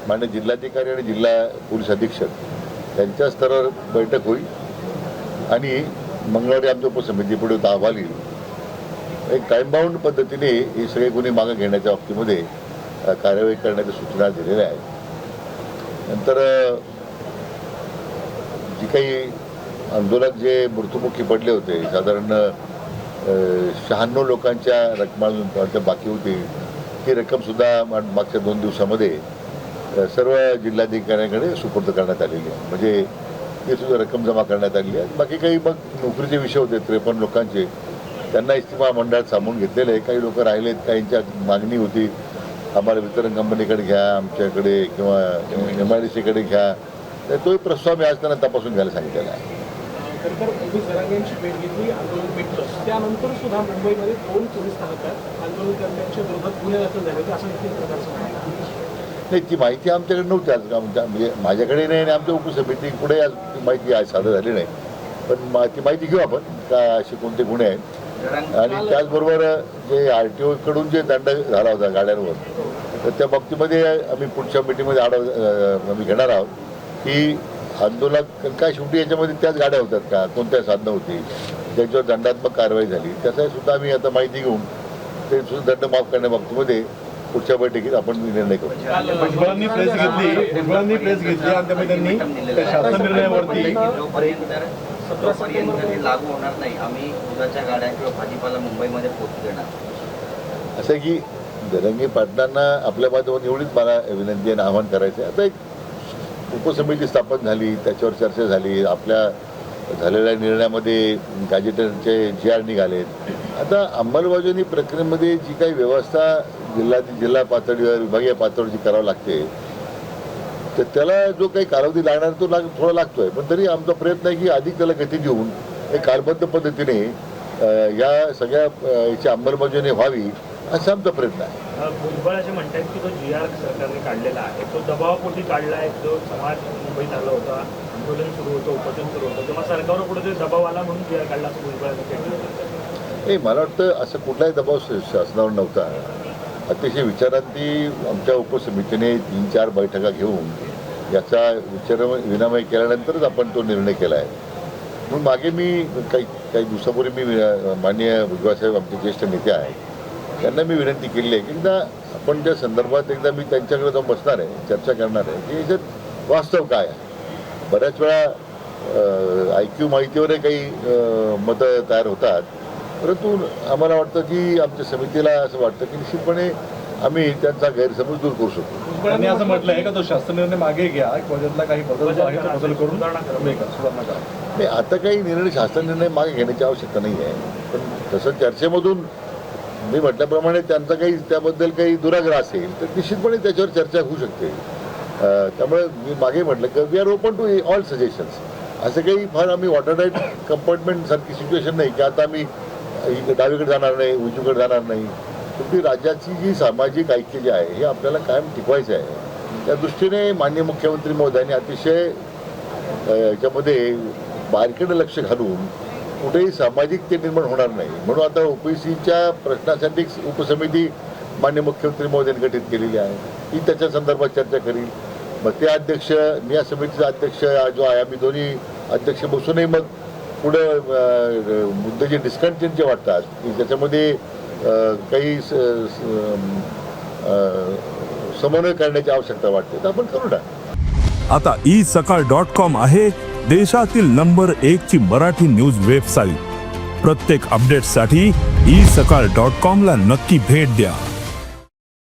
माननीय जिल्हाधिकारी आणि जिल्हा पोलीस अधीक्षक यांच्या स्तरावर बैठक होईल आणि मंगळवारी आमच्या उपसमितीपुढे अहवाल येईल. एक टाइम बाउंड पद्धतीने हे सगळे गुन्हे मागे घेण्याच्या बाबतीमध्ये कार्यवाही करण्याच्या सूचना दिलेल्या आहेत. नंतर जी काही आंदोलक जे मृत्युमुखी पडले होते, साधारण 96 लोकांच्या रकमांच्या बाकी होती, ती रक्कमसुद्धा मागच्या 2 दिवसामध्ये सर्व जिल्हाधिकाऱ्यांकडे सुपूर्द करण्यात आलेली आहे. म्हणजे ती सुद्धा रक्कम जमा करण्यात आलेली आहे. बाकी काही मग नोकरीचे विषय होते 53 लोकांचे, त्यांना इस्तिमा मंडळात सामावून घेतलेले आहे. काही लोक राहिलेत, काहींच्या मागणी होती आम्हाला वितरण कंपनीकडे घ्या, आमच्याकडे किंवा MIDCकडे घ्या. तर तोही प्रस्ताव मी आज त्यांना तपासून घ्यायला सांगितलेला आहे. त्यानंतर सुद्धा मुंबईमध्ये 2 पोलीस स्थानकात आंदोलन करण्याच्या विरोधात गुन्हे दाखल झाले होते असं देखील प्रकार नाही, ती माहिती आमच्याकडे नव्हती. आज म्हणजे माझ्याकडे नाही आणि आमच्या उपसमिती पुढे आज ती माहिती आज सादर झाली नाही. पण ती माहिती घेऊ आपण का असे कोणते गुन्हे आहेत. आणि त्याचबरोबर जे RTO कडून जे दंड झाला होता गाड्यांवर, तर त्या बाबतीमध्ये आम्ही पुढच्या मीटिंगमध्ये आम्ही घेणार आहोत की आंदोलक काय शेवटी याच्यामध्ये त्याच गाड्या होतात का, कोणत्या साधनं होती ज्याच्यावर दंडात्मक कारवाई झाली, त्याचा सुद्धा आम्ही आता माहिती घेऊन ते सुद्धा दंड माफ करण्या बाबतीमध्ये पुढच्या बैठकीत आपण निर्णय करू. भुजबळांनी प्रेस घेतली आणि त्यामुळे त्यांनी शासन निर्णयावरती लागू होणार नाही, आम्ही दुधाच्या गाड्या किंवा भाजीपाला मुंबईमध्ये पोहोचू देणार. असं की जरांगे पाटलांना आपल्या बाजूने एवढीच मला विनंती आणि आवाहन करायचं आहे. आता एक उपसमिती स्थापन झाली, त्याच्यावर चर्चा झाली, आपल्या झालेल्या निर्णयामध्ये गॅजेटरचे GR निघालेत. आता अंमलबजावणी प्रक्रियेमध्ये जी काही व्यवस्था जिल्हा पातळीवर विभागीय पातळीवर जी करावी लागते, तर त्याला जो काही कालावधी लागणार तो थोडा लागतोय. पण तरी आमचा प्रयत्न आहे की अधिक त्याला गती देऊन एक कालबद्ध पद्धतीने या सगळ्या याची अंमलबजावणी व्हावी असा आमचा प्रयत्न आहे. भुजबळ असे म्हणतात की तो GR सरकारने काढलेला आहे, तो दबावापोटी काढला आहे. जो समाज मुंबईत आला होता, आंदोलन सुरू होतं, उपोषण सुरू होतं, तेव्हा सरकारवर कुठेतरी दबाव आला म्हणून GR काढला असं भुजबळांनी. मला वाटतं असं कुठलाही दबाव शासनावर नव्हता. अतिशय विचारांती आमच्या उपसमितीने 3-4 बैठका घेऊन याचा विनिमय केल्यानंतरच आपण तो निर्णय केला आहे. म्हणून मागे मी काही दिवसापूर्वी मी माननीय भुजबळसाहेब आमचे ज्येष्ठ नेते आहेत, त्यांना मी विनंती केली आहे की एकदा आपण त्या संदर्भात एकदा मी त्यांच्याकडे जाऊन बसणार आहे, चर्चा करणार आहे की याच्यात वास्तव काय आहे. बऱ्याच वेळा IQ माहितीवरही काही मतं तयार होतात, परंतु आम्हाला वाटतं की आमच्या समितीला असं वाटतं की निश्चितपणे आम्ही त्यांचा गैरसमज दूर करू शकतो. त्यांनी असं म्हटलं आहे का तो शासन निर्णय मागे घ्या, बजेटला काही बदल करून सुधारणा करा. नाही, आता काही निर्णय शासन निर्णय मागे घेण्याची आवश्यकता नाही आहे. पण तसं चर्चेमधून मी म्हटल्याप्रमाणे त्यांचा काही त्याबद्दल काही दुराग्रह असेल तर निश्चितपणे त्याच्यावर चर्चा होऊ शकते. त्यामुळे मी मागे म्हटलं की we are open to all suggestions. असं काही फार आम्ही वॉटरटाईट कंपार्टमेंट सारखी सिच्युएशन नाही की आता आम्ही डावीकडे जाणार नाही, उजवीकडे जाणार नाही. शेवटी राज्याची जी सामाजिक ऐक्य जे आहे हे आपल्याला कायम टिकवायचं आहे. त्या दृष्टीने माननीय मुख्यमंत्री महोदयांनी अतिशय याच्यामध्ये बारकाईने लक्ष घालून कुठेही सामाजिक ते निर्माण होणार नाही म्हणून आता OBCच्या प्रश्नासाठी उपसमिती माननीय मुख्यमंत्री महोदयांनी गठीत केलेली आहे. ती त्याच्या संदर्भात चर्चा करील. मग ते अध्यक्ष, मी या समितीचा अध्यक्ष जो आहे, आम्ही दोन्ही अध्यक्ष बसूनही मग पुढं मुद्दे जे डिस्कंटिन्यूचे वाटतात की त्याच्यामध्ये काही समन्वय करण्याची आवश्यकता वाटते तर आपण करू ना. आता isakal.com आहे देशातील नंबर 1 ची मराठी न्यूज वेबसाईट. प्रत्येक अपडेटसाठी isakal.com ला नक्की भेट द्या.